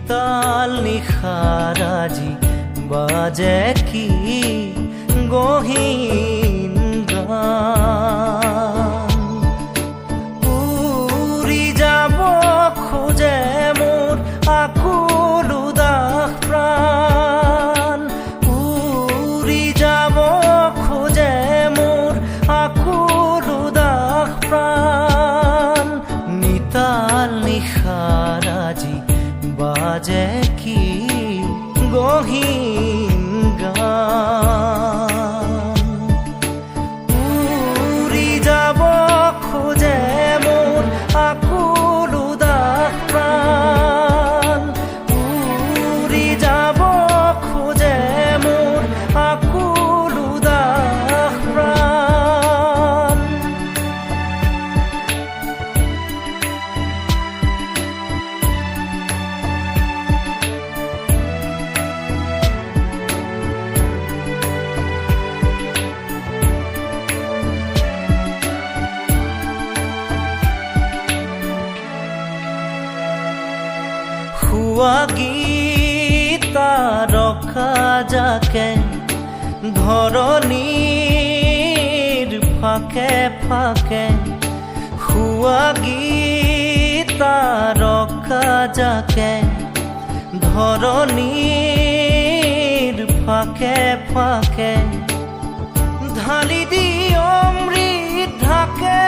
নিতাল নিশাৰাজি বাজে কি গহীন গান উৰি যাব খোজে মোৰ আকুল উদাস প্ৰাণ উৰি যাব খোজে মোৰ আকুল উদাস প্ৰাণ নিতাল নিশাৰাজি বাজে কি গহীন গান উৰি যাব খোজে মোৰ আকুল উদাস প্ৰাণ উৰি যাব খোজে মোৰ আকুল উদাস প্ৰাণ গীতা ৰখা যাকে ধৰণীৰ ফাকে ফাকে শুৱা গীতা ৰখা যাকে ধৰণীৰ ফাকে ফাকে ঢালি দি অমৃত ঢাকে